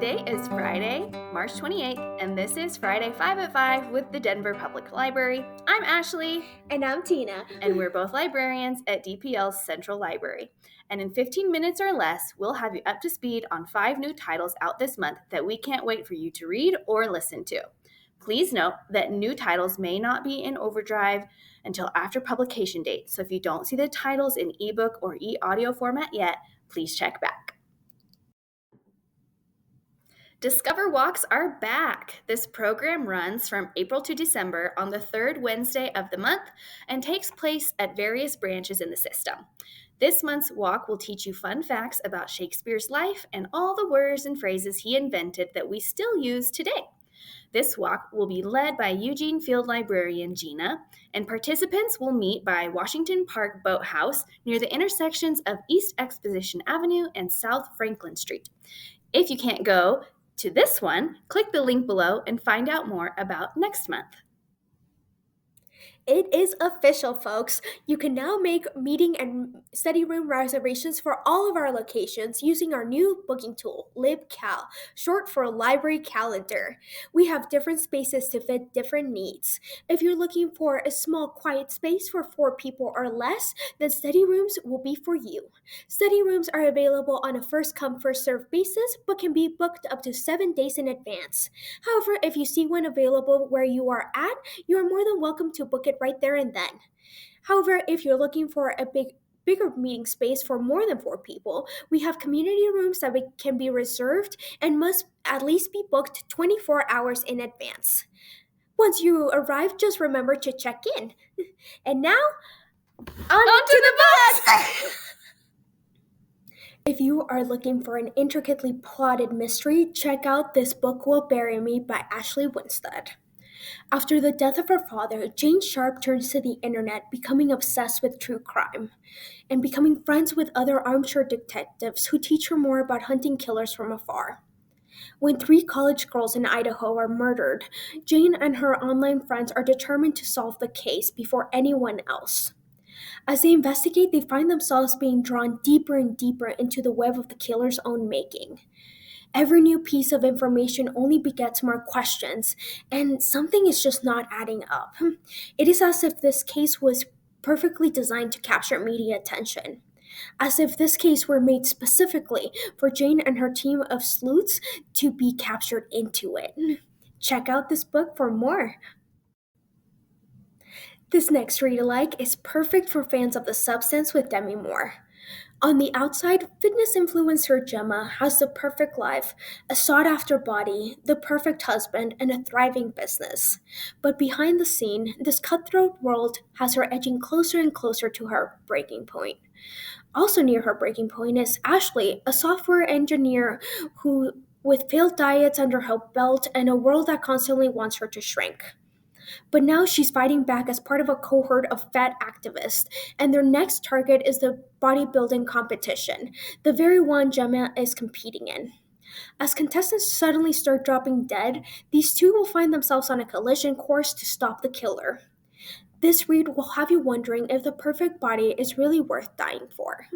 Today is Friday, March 28th, and this is Friday 5 at 5 with the Denver Public Library. I'm Ashley. And I'm Tina. And we're both librarians at DPL's Central Library. And in 15 minutes or less, we'll have you up to speed on 5 new titles out this month that we can't wait for you to read or listen to. Please note that new titles may not be in overdrive until after publication date, so if you don't see the titles in ebook or e-audio format yet, please check back. Discover Walks are back. This program runs from April to December on the third Wednesday of the month and takes place at various branches in the system. This month's walk will teach you fun facts about Shakespeare's life and all the words and phrases he invented that we still use today. This walk will be led by Eugene Field librarian Gina, and participants will meet by Washington Park Boathouse near the intersections of East Exposition Avenue and South Franklin Street. If you can't go to this one, click the link below and find out more about next month. It is official, folks. You can now make meeting and study room reservations for all of our locations using our new booking tool, LibCal, short for Library Calendar. We have different spaces to fit different needs. If you're looking for a small, quiet space for 4 people or less, then study rooms will be for you. Study rooms are available on a first-come, first-served basis, but can be booked up to 7 days in advance. However, if you see one available where you are at, you are more than welcome to book it right there and then. However, if you're looking for a bigger meeting space for more than 4 people, we have community rooms that can be reserved and must at least be booked 24 hours in advance. Once you arrive, just remember to check in. And now, on to the books! If you are looking for an intricately plotted mystery, check out This Book Will Bury Me by Ashley Winstead. After the death of her father, Jane Sharp turns to the internet, becoming obsessed with true crime, and becoming friends with other armchair detectives who teach her more about hunting killers from afar. When 3 college girls in Idaho are murdered, Jane and her online friends are determined to solve the case before anyone else. As they investigate, they find themselves being drawn deeper and deeper into the web of the killer's own making. Every new piece of information only begets more questions, and something is just not adding up. It is as if this case was perfectly designed to capture media attention. As if this case were made specifically for Jane and her team of sleuths to be captured into it. Check out this book for more. This next read-alike is perfect for fans of The Substance with Demi Moore. On the outside, fitness influencer Gemma has the perfect life, a sought-after body, the perfect husband, and a thriving business. But behind the scene, this cutthroat world has her edging closer and closer to her breaking point. Also near her breaking point is Ashley, a software engineer who, with failed diets under her belt and a world that constantly wants her to shrink. But now she's fighting back as part of a cohort of fat activists, and their next target is the bodybuilding competition, the very one Gemma is competing in. As contestants suddenly start dropping dead, these two will find themselves on a collision course to stop the killer. This read will have you wondering if the perfect body is really worth dying for.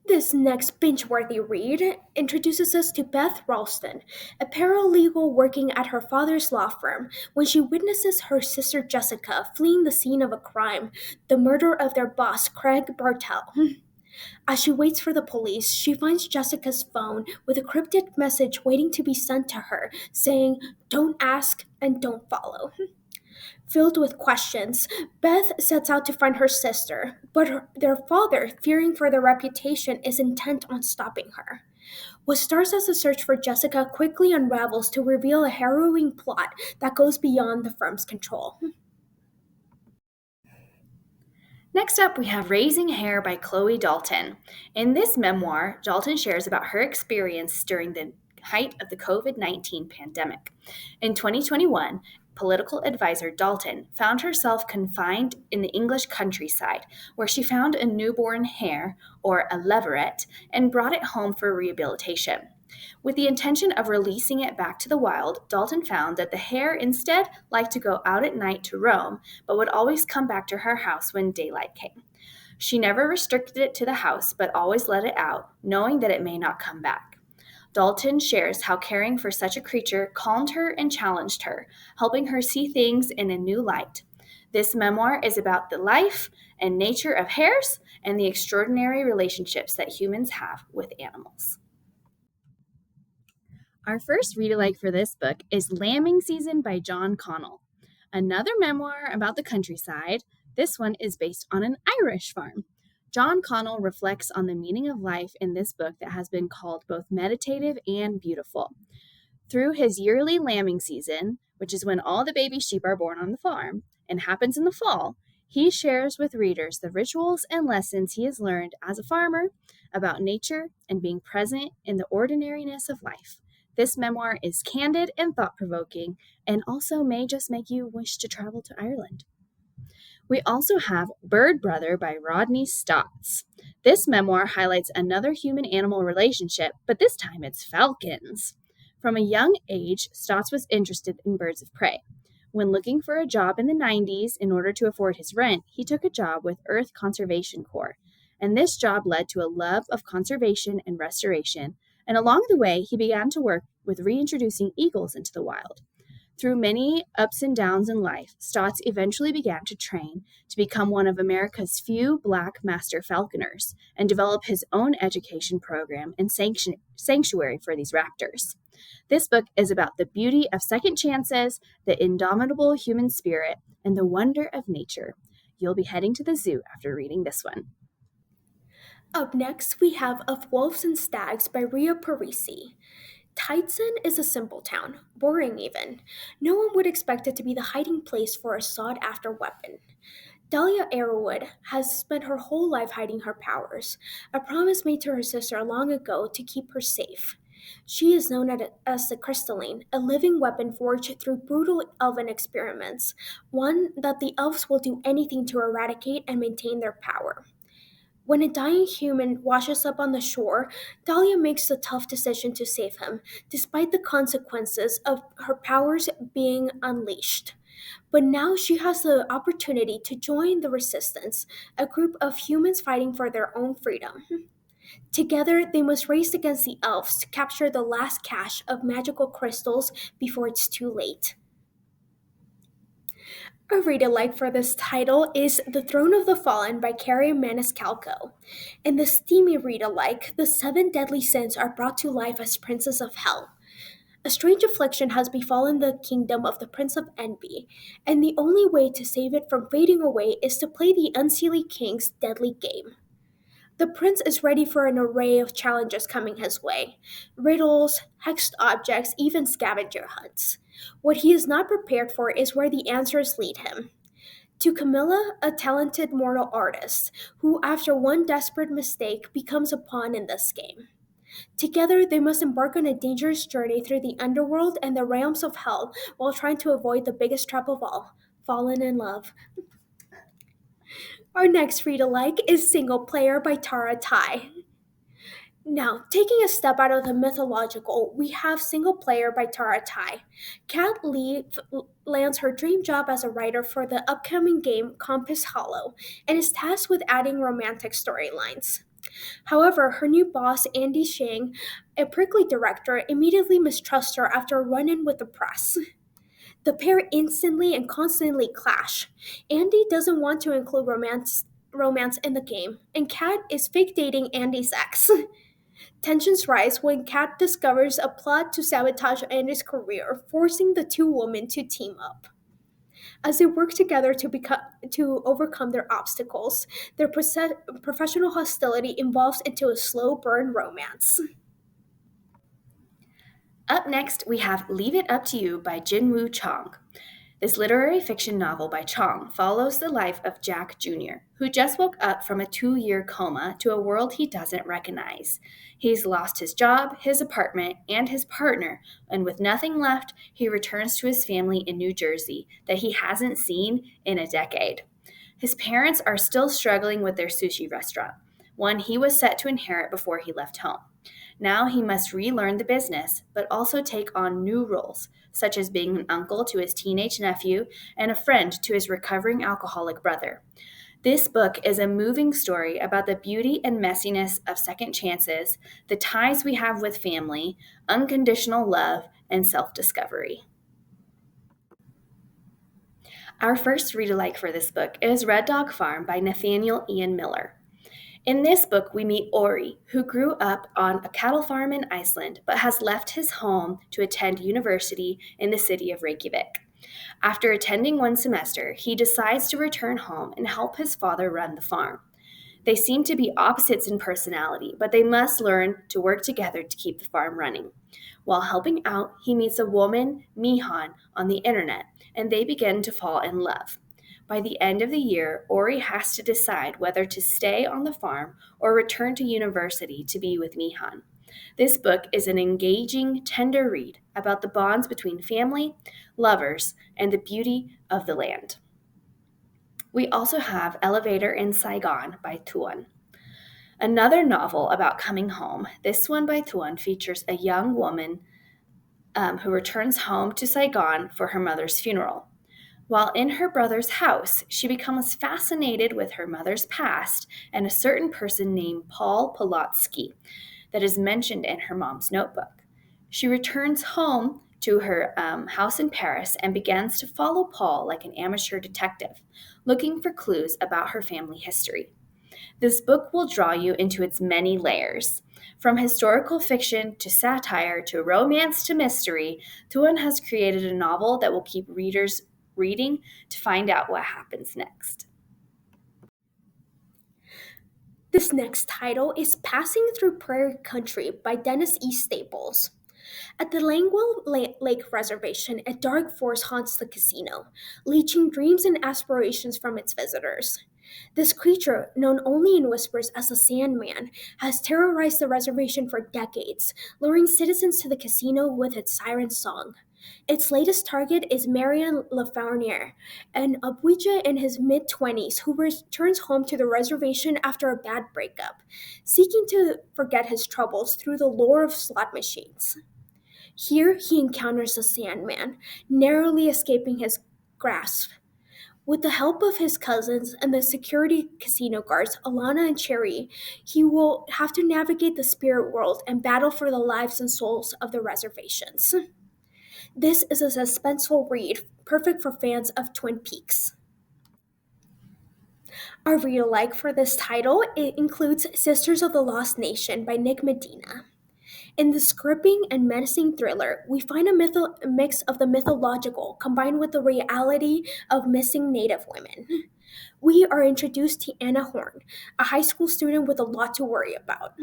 This next binge-worthy read introduces us to Beth Ralston, a paralegal working at her father's law firm, when she witnesses her sister Jessica fleeing the scene of a crime, the murder of their boss, Craig Bartell. As she waits for the police, she finds Jessica's phone with a cryptic message waiting to be sent to her, saying, "Don't ask and don't follow." Filled with questions, Beth sets out to find her sister, but their father, fearing for their reputation, is intent on stopping her. What starts as a search for Jessica quickly unravels to reveal a harrowing plot that goes beyond the firm's control. Next up, we have Raising Hair by Chloe Dalton. In this memoir, Dalton shares about her experience during the height of the COVID-19 pandemic. In 2021, political advisor Dalton found herself confined in the English countryside, where she found a newborn hare, or a leveret, and brought it home for rehabilitation. With the intention of releasing it back to the wild, Dalton found that the hare instead liked to go out at night to roam, but would always come back to her house when daylight came. She never restricted it to the house, but always let it out, knowing that it may not come back. Dalton shares how caring for such a creature calmed her and challenged her, helping her see things in a new light. This memoir is about the life and nature of hares and the extraordinary relationships that humans have with animals. Our first read-alike for this book is Lambing Season by John Connell. Another memoir about the countryside. This one is based on an Irish farm. John Connell reflects on the meaning of life in this book that has been called both meditative and beautiful. Through his yearly lambing season, which is when all the baby sheep are born on the farm and happens in the fall, he shares with readers the rituals and lessons he has learned as a farmer about nature and being present in the ordinariness of life. This memoir is candid and thought-provoking and also may just make you wish to travel to Ireland. We also have Bird Brother by Rodney Stotts. This memoir highlights another human-animal relationship, but this time it's falcons. From a young age, Stotts was interested in birds of prey. When looking for a job in the 90s in order to afford his rent, he took a job with Earth Conservation Corps, and this job led to a love of conservation and restoration, and along the way, he began to work with reintroducing eagles into the wild. Through many ups and downs in life, Stotts eventually began to train to become one of America's few Black master falconers and develop his own education program and sanctuary for these raptors. This book is about the beauty of second chances, the indomitable human spirit, and the wonder of nature. You'll be heading to the zoo after reading this one. Up next, we have Of Wolves and Stags by Ria Parisi. Tyson is a simple town, boring even. No one would expect it to be the hiding place for a sought-after weapon. Dahlia Arrowwood has spent her whole life hiding her powers, a promise made to her sister long ago to keep her safe. She is known as the Crystalline, a living weapon forged through brutal elven experiments, one that the elves will do anything to eradicate and maintain their power. When a dying human washes up on the shore, Dahlia makes the tough decision to save him, despite the consequences of her powers being unleashed. But now she has the opportunity to join the Resistance, a group of humans fighting for their own freedom. Together, they must race against the elves to capture the last cache of magical crystals before it's too late. A read-alike for this title is The Throne of the Fallen by Carrie Maniscalco. In the steamy read-alike, the 7 deadly sins are brought to life as princes of hell. A strange affliction has befallen the kingdom of the Prince of Envy, and the only way to save it from fading away is to play the Unseelie King's deadly game. The prince is ready for an array of challenges coming his way: riddles, hexed objects, even scavenger hunts. What he is not prepared for is where the answers lead him. To Camilla, a talented mortal artist, who after one desperate mistake becomes a pawn in this game. Together, they must embark on a dangerous journey through the underworld and the realms of hell while trying to avoid the biggest trap of all: falling in love. Our next read-alike is Single Player by Tara Tai. Now, taking a step out of the mythological, we have Single Player by Tara Tai. Kat Lee lands her dream job as a writer for the upcoming game Compass Hollow and is tasked with adding romantic storylines. However, her new boss, Andy Shang, a prickly director, immediately mistrusts her after a run-in with the press. The pair instantly and constantly clash. Andy doesn't want to include romance in the game, and Kat is fake dating Andy's ex. Tensions rise when Kat discovers a plot to sabotage Andy's career, forcing the two women to team up. As they work together to overcome their obstacles, their professional hostility evolves into a slow burn romance. Up next, we have Leave It Up to You by Jinwoo Chong. This literary fiction novel by Chong follows the life of Jack Jr., who just woke up from a 2-year coma to a world he doesn't recognize. He's lost his job, his apartment, and his partner, and with nothing left, he returns to his family in New Jersey that he hasn't seen in a decade. His parents are still struggling with their sushi restaurant, one he was set to inherit before he left home. Now he must relearn the business, but also take on new roles, such as being an uncle to his teenage nephew and a friend to his recovering alcoholic brother. This book is a moving story about the beauty and messiness of second chances, the ties we have with family, unconditional love, and self-discovery. Our first read-alike for this book is Red Dog Farm by Nathaniel Ian Miller. In this book, we meet Ori, who grew up on a cattle farm in Iceland but has left his home to attend university in the city of Reykjavik. After attending one semester, he decides to return home and help his father run the farm. They seem to be opposites in personality, but they must learn to work together to keep the farm running. While helping out, he meets a woman, Mihan, on the internet, and they begin to fall in love. By the end of the year, Ori has to decide whether to stay on the farm or return to university to be with Mihan. This book is an engaging, tender read about the bonds between family, lovers, and the beauty of the land. We also have Elevator in SaiGon by Tuan. Another novel about coming home, this one by Tuan features a young woman who returns home to Saigon for her mother's funeral. While in her brother's house, she becomes fascinated with her mother's past and a certain person named Paul Polotsky that is mentioned in her mom's notebook. She returns home to her house in Paris and begins to follow Paul like an amateur detective, looking for clues about her family history. This book will draw you into its many layers. From historical fiction to satire to romance to mystery, Tuan has created a novel that will keep readers reading to find out what happens next. This next title is Passing Through Prairie Country by Dennis E. Staples. At the Langwell Lake Reservation, a dark force haunts the casino, leeching dreams and aspirations from its visitors. This creature, known only in whispers as the Sandman, has terrorized the reservation for decades, luring citizens to the casino with its siren song. Its latest target is Marion Lafournier, an Abuja in his mid-20s who returns home to the reservation after a bad breakup, seeking to forget his troubles through the lure of slot machines. Here he encounters the Sandman, narrowly escaping his grasp. With the help of his cousins and the security casino guards, Alana and Cherry, he will have to navigate the spirit world and battle for the lives and souls of the reservations. This is a suspenseful read, perfect for fans of Twin Peaks. Our read-alike for this title includes Sisters of the Lost Nation by Nick Medina. In this gripping and menacing thriller, we find a mix of the mythological combined with the reality of missing Native women. We are introduced to Anna Horn, a high school student with a lot to worry about.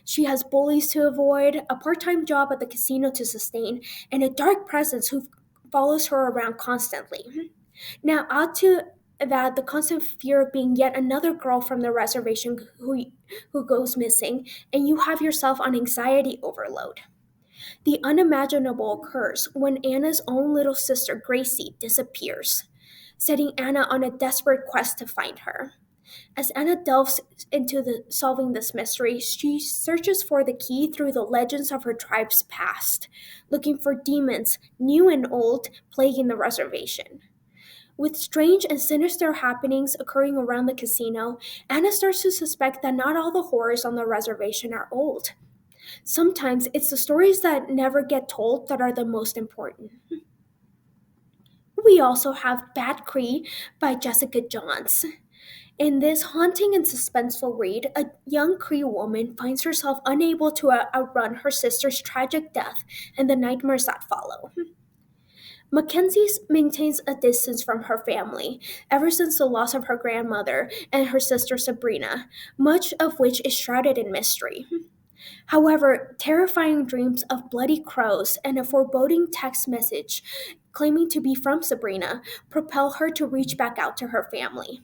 She has bullies to avoid, a part-time job at the casino to sustain, and a dark presence who follows her around constantly. Now, add to that the constant fear of being yet another girl from the reservation who goes missing, and you have yourself on anxiety overload. The unimaginable occurs when Anna's own little sister, Gracie, disappears, setting Anna on a desperate quest to find her. As Anna delves into solving this mystery, she searches for the key through the legends of her tribe's past, looking for demons, new and old, plaguing the reservation. With strange and sinister happenings occurring around the casino, Anna starts to suspect that not all the horrors on the reservation are old. Sometimes it's the stories that never get told that are the most important. We also have Bad Cree by Jessica Johns. In this haunting and suspenseful read, a young Cree woman finds herself unable to outrun her sister's tragic death and the nightmares that follow. Mackenzie maintains a distance from her family ever since the loss of her grandmother and her sister Sabrina, much of which is shrouded in mystery. However, terrifying dreams of bloody crows and a foreboding text message claiming to be from Sabrina propel her to reach back out to her family.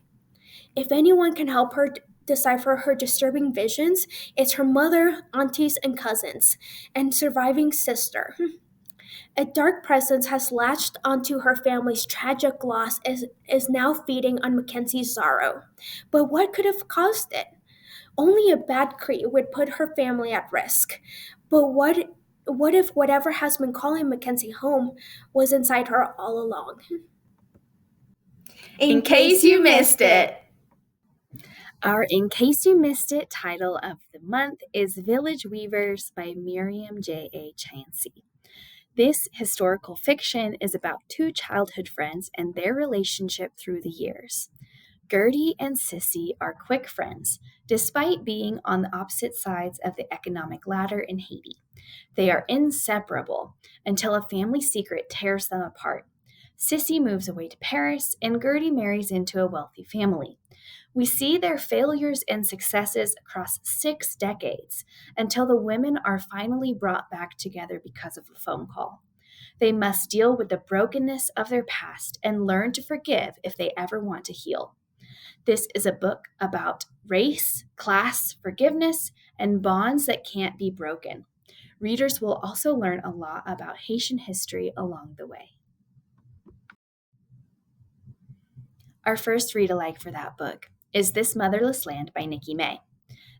If anyone can help her decipher her disturbing visions, it's her mother, aunties, and cousins, and surviving sister. A dark presence has latched onto her family's tragic loss and is now feeding on Mackenzie's sorrow. But what could have caused it? Only a bad Cree would put her family at risk. But what if whatever has been calling Mackenzie home was inside her all along? In case you missed it. Our In Case You Missed It title of the month is Village Weavers by Miriam J.A. Chansey. This historical fiction is about two childhood friends and their relationship through the years. Gertie and Sissy are quick friends, despite being on the opposite sides of the economic ladder in Haiti. They are inseparable until a family secret tears them apart. Sissy moves away to Paris, and Gertie marries into a wealthy family. We see their failures and successes across 6 decades until the women are finally brought back together because of a phone call. They must deal with the brokenness of their past and learn to forgive if they ever want to heal. This is a book about race, class, forgiveness, and bonds that can't be broken. Readers will also learn a lot about Haitian history along the way. Our first read-alike for that book is This Motherless Land by Nikki May.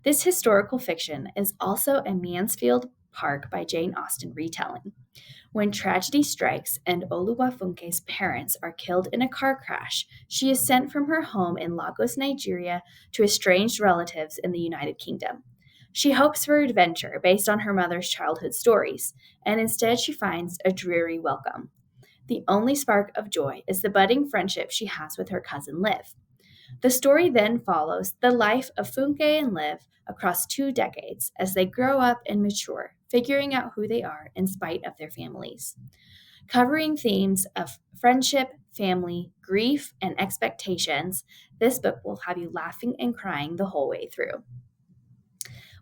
This historical fiction is also a Mansfield Park by Jane Austen retelling. When tragedy strikes and Oluwafunke's parents are killed in a car crash, she is sent from her home in Lagos, Nigeria, to estranged relatives in the United Kingdom. She hopes for adventure based on her mother's childhood stories, and instead she finds a dreary welcome. The only spark of joy is the budding friendship she has with her cousin Liv. The story then follows the life of Funke and Liv across 2 decades as they grow up and mature, figuring out who they are in spite of their families. Covering themes of friendship, family, grief, and expectations, this book will have you laughing and crying the whole way through.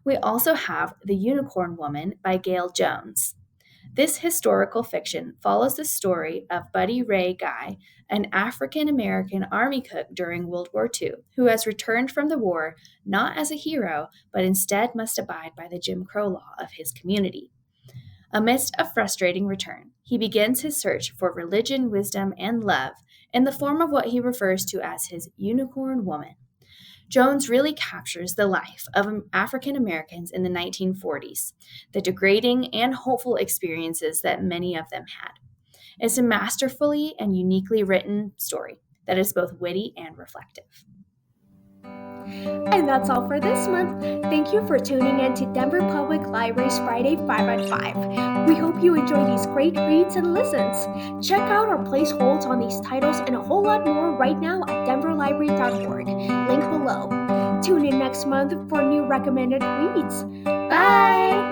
We also have The Unicorn Woman by Gail Jones. This historical fiction follows the story of Buddy Ray Guy, an African-American Army cook during World War II, who has returned from the war not as a hero, but instead must abide by the Jim Crow law of his community. Amidst a frustrating return, he begins his search for religion, wisdom, and love in the form of what he refers to as his unicorn woman. Jones really captures the life of African Americans in the 1940s, the degrading and hopeful experiences that many of them had. It's a masterfully and uniquely written story that is both witty and reflective. And that's all for this month. Thank you for tuning in to Denver Public Library's Friday 5 on 5. We hope you enjoy these great reads and listens. Check out our placeholds on these titles and a whole lot more right now at denverlibrary.org. Link below. Tune in next month for new recommended reads. Bye!